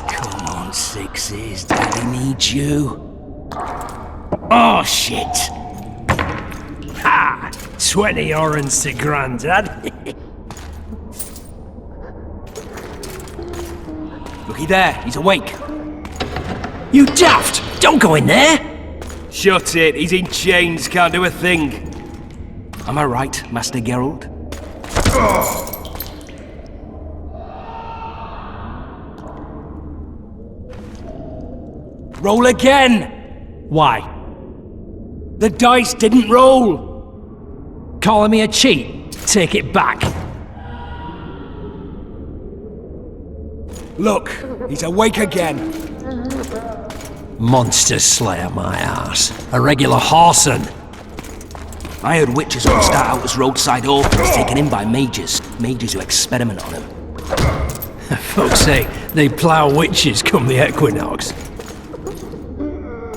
Come on, Sixes. Daddy needs you. Oh, shit. Ha! 20 orange to Grandad. Looky there, he's awake. You daft! Don't go in there! Shut it, he's in chains, can't do a thing. Am I right, Master Geralt? Roll again! Why? The dice didn't roll! Calling me a cheat? Take it back. Look, he's awake again. Monster Slayer, my ass. A regular whoreson. I heard witches would start out as roadside orphans taken in by mages. Mages who experiment on them. Folks say they plough witches come the equinox.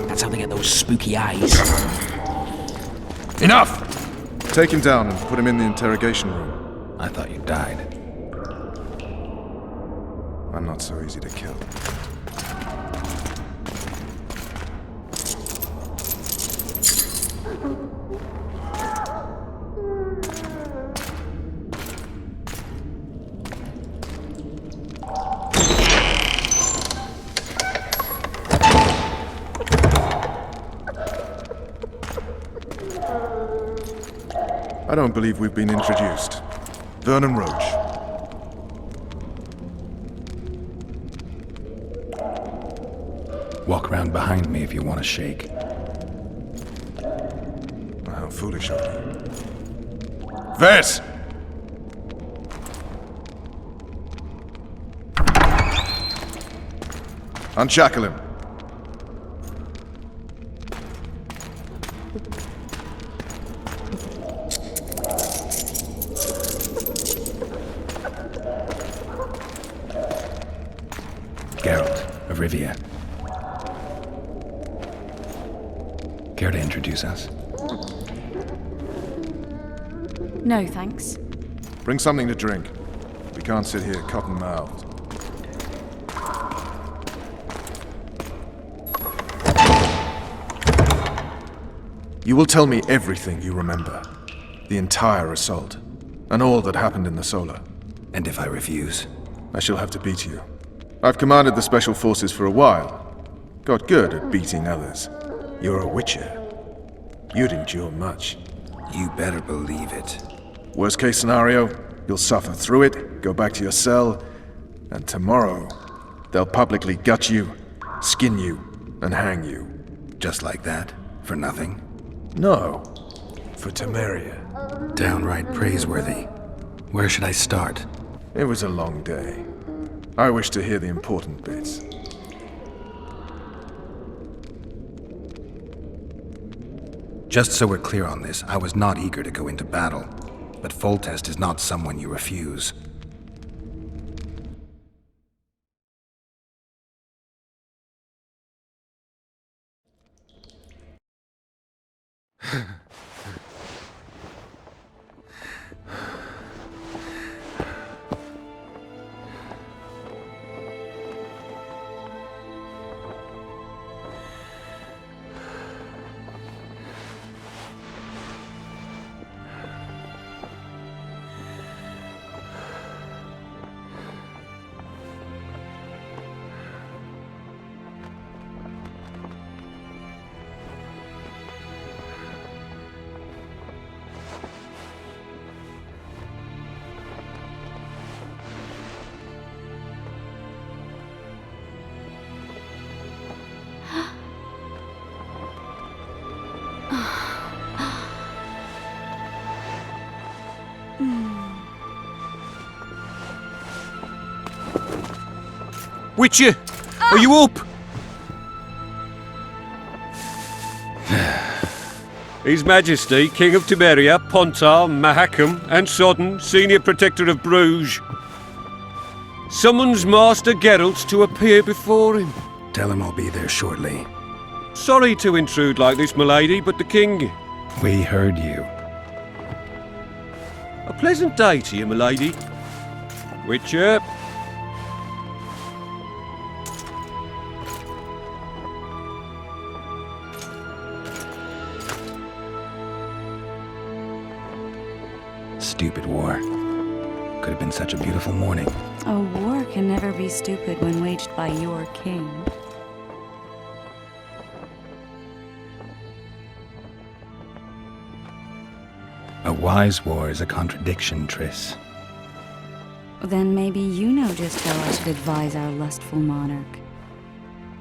That's how they get those spooky eyes. Enough! Take him down and put him in the interrogation room. I thought you died. I'm not so easy to kill. I don't believe we've been introduced. Vernon Roach. Walk around behind me if you want to shake. How foolish of you. Vess! Unshackle him. Geralt of Rivia. Care to introduce us? No, thanks. Bring something to drink. We can't sit here cotton-mouthed. You will tell me everything you remember. The entire assault. And all that happened in the Solar. And if I refuse? I shall have to beat you. I've commanded the Special Forces for a while. Got good at beating others. You're a witcher. You'd endure much. You better believe it. Worst case scenario, you'll suffer through it, go back to your cell, and tomorrow, they'll publicly gut you, skin you, and hang you. Just like that? For nothing? No. For Temeria. Downright praiseworthy. Where should I start? It was a long day. I wish to hear the important bits. Just so we're clear on this, I was not eager to go into battle. But Foltest is not someone you refuse. Witcher, are you up? His Majesty, King of Temeria, Pontar, Mahakam, and Sodden, Senior Protector of Bruges, summons Master Geralt to appear before him. Tell him I'll be there shortly. Sorry to intrude like this, milady, but the King... We heard you. A pleasant day to you, milady. Witcher. Stupid war. Could have been such a beautiful morning. A war can never be stupid when waged by your king. A wise war is a contradiction, Triss. Then maybe you know just how I should advise our lustful monarch.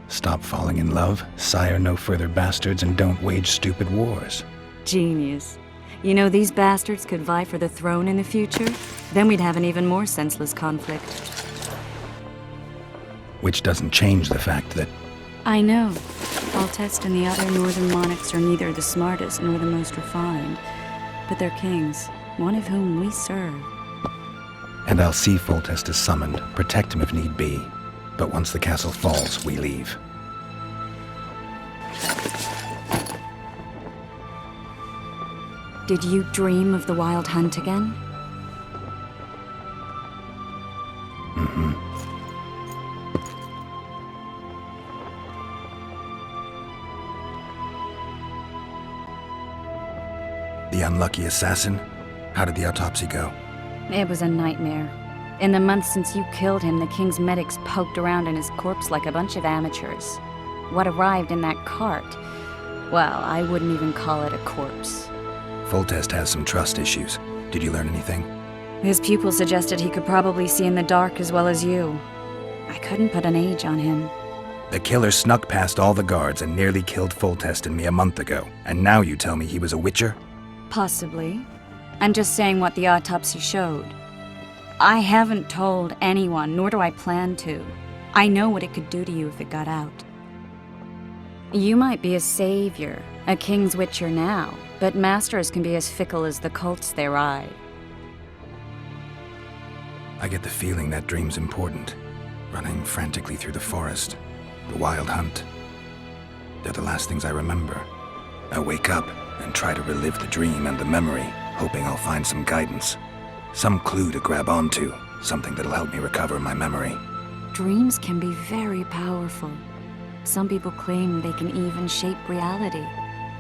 Stop falling in love, sire no further bastards, and don't wage stupid wars. Genius. You know, these bastards could vie for the throne in the future? Then we'd have an even more senseless conflict. Which doesn't change the fact that... I know. Foltest and the other northern monarchs are neither the smartest nor the most refined. But they're kings, one of whom we serve. And I'll see Foltest is summoned, protect him if need be. But once the castle falls, we leave. Did you dream of the wild hunt again? Mm-hmm. The unlucky assassin? How did the autopsy go? It was a nightmare. In the months since you killed him, the king's medics poked around in his corpse like a bunch of amateurs. What arrived in that cart? Well, I wouldn't even call it a corpse. Foltest has some trust issues. Did you learn anything? His pupil suggested he could probably see in the dark as well as you. I couldn't put an age on him. The killer snuck past all the guards and nearly killed Foltest and me a month ago. And now you tell me he was a witcher? Possibly. I'm just saying what the autopsy showed. I haven't told anyone, nor do I plan to. I know what it could do to you if it got out. You might be a savior, a king's witcher now, but masters can be as fickle as the cults they ride. I get the feeling that dream's important. Running frantically through the forest, the wild hunt. They're the last things I remember. I wake up and try to relive the dream and the memory, hoping I'll find some guidance. Some clue to grab onto, something that'll help me recover my memory. Dreams can be very powerful. Some people claim they can even shape reality.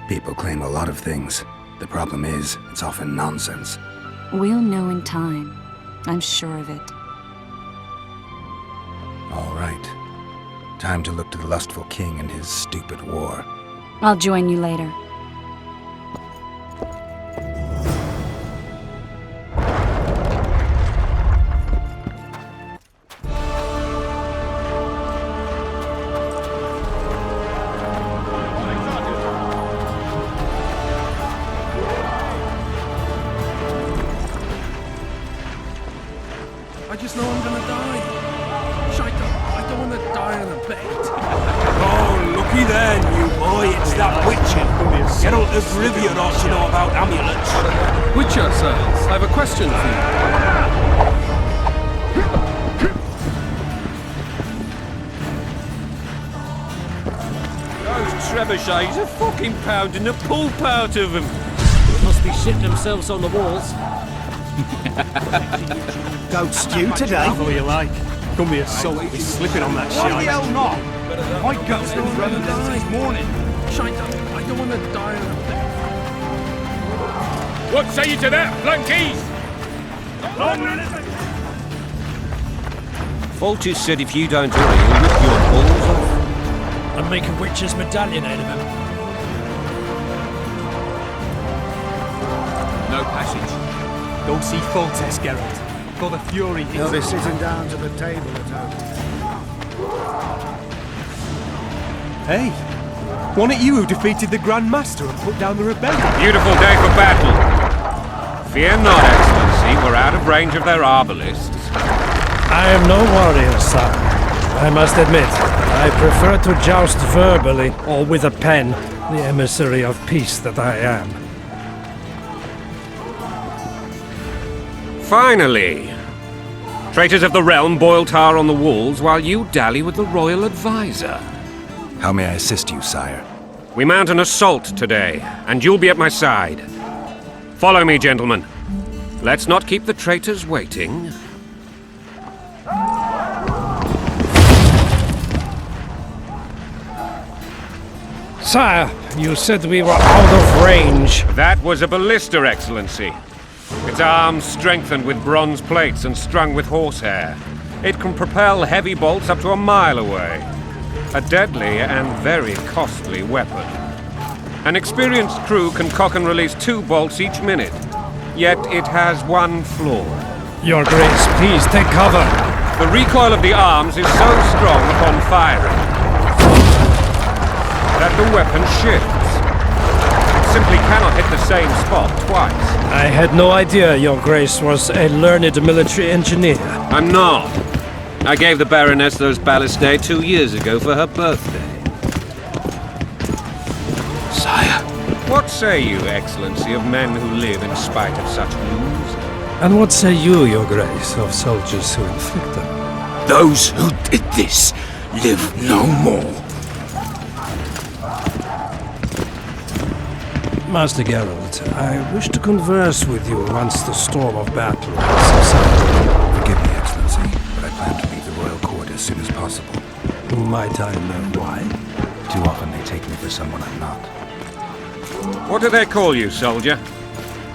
People claim a lot of things. The problem is, it's often nonsense. We'll know in time. I'm sure of it. All right. Time to look to the lustful king and his stupid war. I'll join you later. I just know I'm gonna die. Shite, I don't want to die on a bed. Oh, looky there, new boy, it's that Witcher. Geralt of Rivia ought to know about amulets. Witcher, sir, I have a question for you. Those trebuchets are fucking pounding the pulp out of them. Must be shitting themselves on the walls. Goat stew today? Oh, you like. Come here, so be slipping on that shit. Why the hell not? My goat's I'm been gonna running die. since this morning. Shite, I don't want to die on a bed. What say you to that, flunkies? Foltest said if you don't hurry, he'll rip your balls off. And make a witch's medallion out of him. No passage. Go see Foltest, Geralt. For the fury They'll be sitting down to the table at home. Hey, wasn't it you who defeated the Grand Master and put down the rebellion? Beautiful day for battle. Fear not, Excellency, we're out of range of their arbalists. I am no warrior, sir. I must admit, I prefer to joust verbally or with a pen, the emissary of peace that I am. Finally! Traitors of the realm boil tar on the walls while you dally with the royal advisor. How may I assist you, sire? We mount an assault today, and you'll be at my side. Follow me, gentlemen. Let's not keep the traitors waiting. Sire, you said we were out of range. That was a ballista, Excellency. Its arms strengthened with bronze plates and strung with horsehair. It can propel heavy bolts up to a mile away. A deadly and very costly weapon. An experienced crew can cock and release 2 bolts each minute. Yet it has one flaw. Your Grace, please take cover. The recoil of the arms is so strong upon firing that the weapon shifts. It simply cannot hit the same spot twice. I had no idea Your Grace was a learned military engineer. I'm not. I gave the Baroness those ballistae 2 years ago for her birthday. Sire. What say you, Excellency, of men who live in spite of such wounds? And what say you, Your Grace, of soldiers who inflict them? Those who did this live no more. Master Geralt, I wish to converse with you once the storm of battle has subsided. Forgive me, Excellency, but I plan to leave the royal court as soon as possible. Might I know why? Too often they take me for someone I'm not. What do they call you, soldier?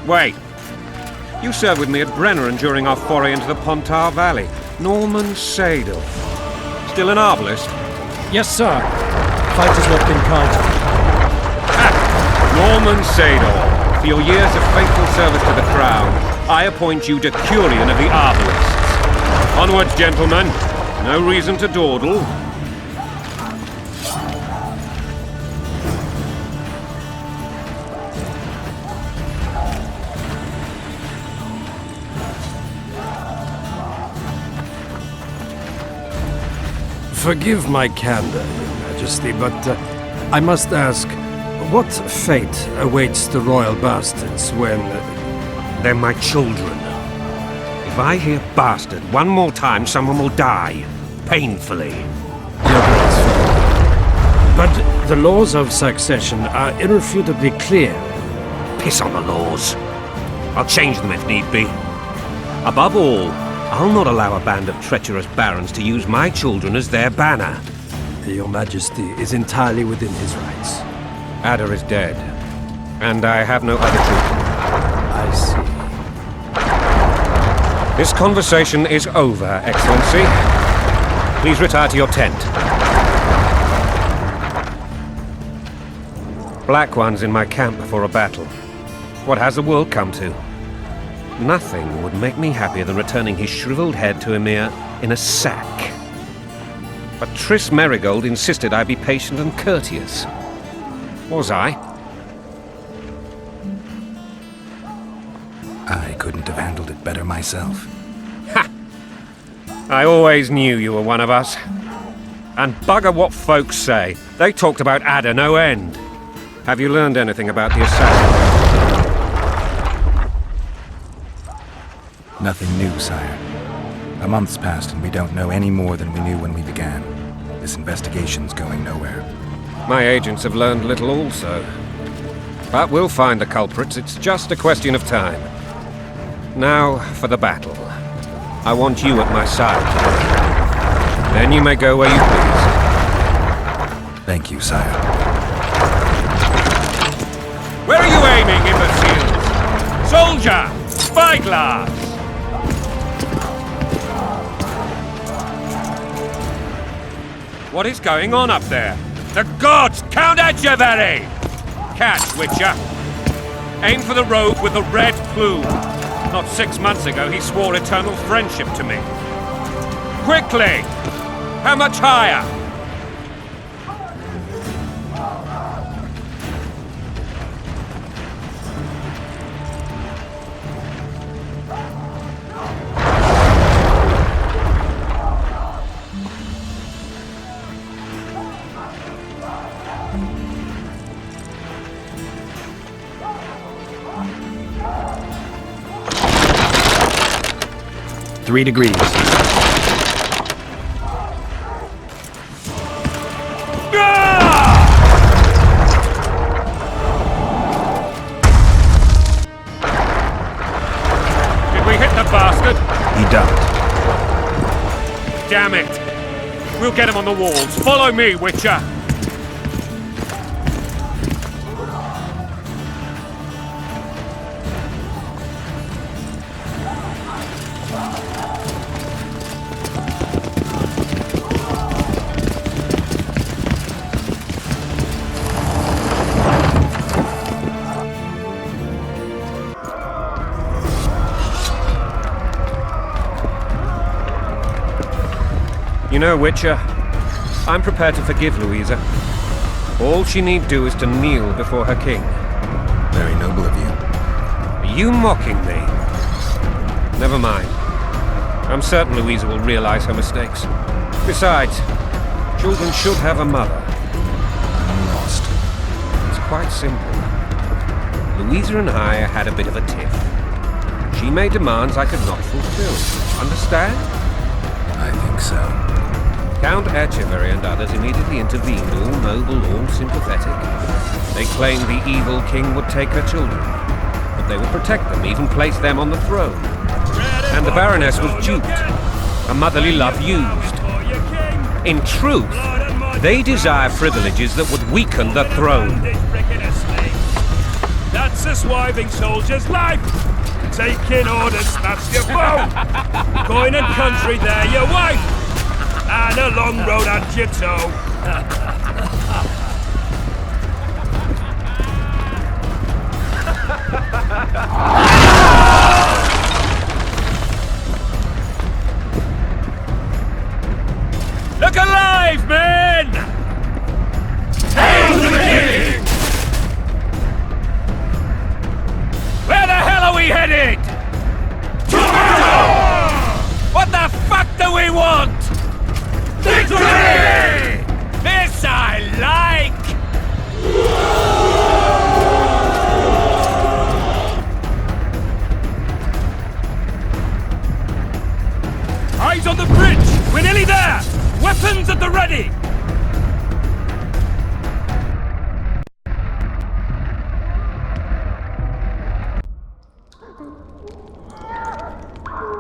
Wait. You served with me at Brenneran during our foray into the Pontar Valley. Norman Sadel. Still an arbalist? Yes, sir. Fight has not been counted. Norman Sadel, for your years of faithful service to the crown, I appoint you Decurion of the Arbalists. Onwards, gentlemen. No reason to dawdle. Forgive my candor, Your Majesty, but I must ask, what fate awaits the royal bastards when... They're my children. If I hear bastard one more time, someone will die. Painfully. Your Grace, but the laws of succession are irrefutably clear. Piss on the laws. I'll change them if need be. Above all, I'll not allow a band of treacherous barons to use my children as their banner. Your Majesty is entirely within his rights. Ada is dead, and I have no other children. I see. This conversation is over, Excellency. Please retire to your tent. Black One's in my camp before a battle. What has the world come to? Nothing would make me happier than returning his shriveled head to Emir in a sack. But Triss Merigold insisted I be patient and courteous. Was I? I couldn't have handled it better myself. Ha! I always knew you were one of us. And bugger what folks say. They talked about Ada no end. Have you learned anything about the assassin? Nothing new, sire. A month's passed and we don't know any more than we knew when we began. This investigation's going nowhere. My agents have learned little also. But we'll find the culprits, it's just a question of time. Now for the battle. I want you at my side. Then you may go where you please. Thank you, sire. Where are you aiming, imbeciles? Soldier! Spyglass! What is going on up there? The gods! Count Etcheverry! Catch, Witcher! Aim for the rogue with the red plume. Not 6 months ago he swore eternal friendship to me. Quickly! How much higher? 3 degrees. Did we hit the bastard? He ducked. Damn it! We'll get him on the walls. Follow me, Witcher! You know, Witcher, I'm prepared to forgive Louisa. All she need do is to kneel before her king. Very noble of you. Are you mocking me? Never mind. I'm certain Louisa will realize her mistakes. Besides, children should have a mother. I'm lost. It's quite simple. Louisa and I had a bit of a tiff. She made demands I could not fulfill. Understand? I think so. Count Etcheverry and others immediately intervened, all noble, all sympathetic. They claimed the evil king would take her children, but they would protect them, even place them on the throne. And the Baroness was duped, her motherly love used. In truth, they desire privileges that would weaken the throne. That's a swiving soldier's life! Taking orders, that's your foe! Coin and country, they're your wife! And a long road at your toe. Look alive, men! Hail to the king! Where the hell are we headed? What the fuck do we want? Victory! This I like! Eyes on the bridge! We're nearly there! Weapons at the ready!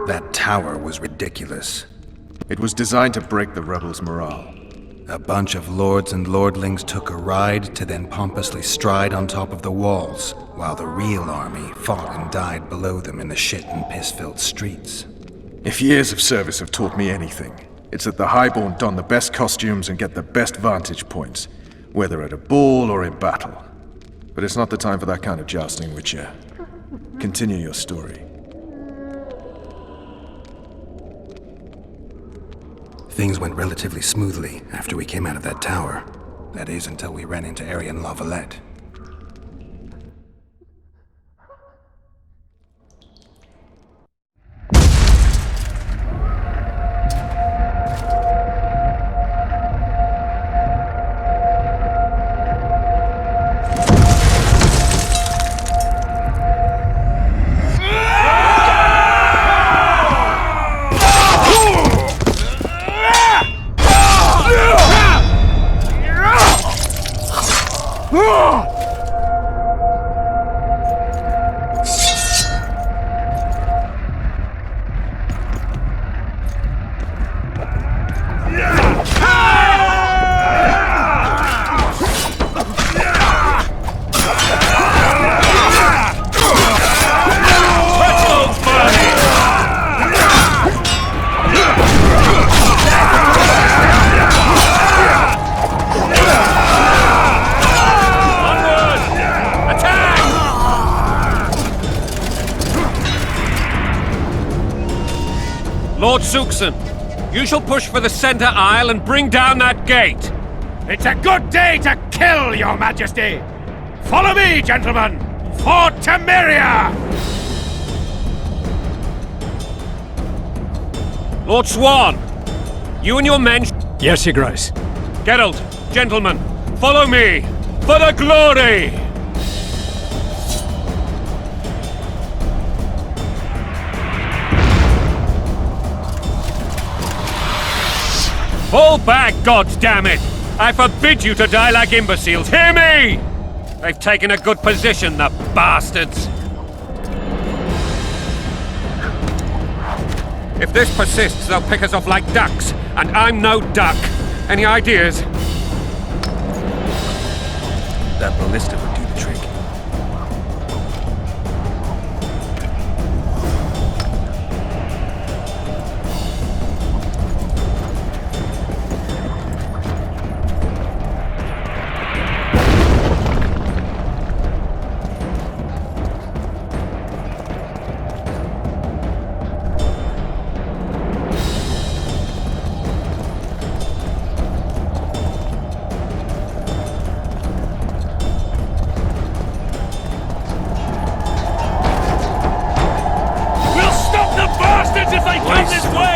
That tower was ridiculous. It was designed to break the rebels' morale. A bunch of lords and lordlings took a ride to then pompously stride on top of the walls, while the real army fought and died below them in the shit and piss-filled streets. If years of service have taught me anything, it's that the highborn don the best costumes and get the best vantage points, whether at a ball or in battle. But it's not the time for that kind of jousting, Witcher. Continue your story. Things went relatively smoothly after we came out of that tower. That is, until we ran into Arian Lavalette. Lord Suxon, you shall push for the center aisle and bring down that gate. It's a good day to kill, your majesty! Follow me, gentlemen! For Temeria! Lord Swan, you and your men... Yes, Your Grace. Geralt, gentlemen, follow me! For the glory! Fall back, goddammit! I forbid you to die like imbeciles. Hear me! They've taken a good position, the bastards. If this persists, they'll pick us off like ducks, and I'm no duck. Any ideas? That ballista would do the trick. We'll stop the bastards if they come this way!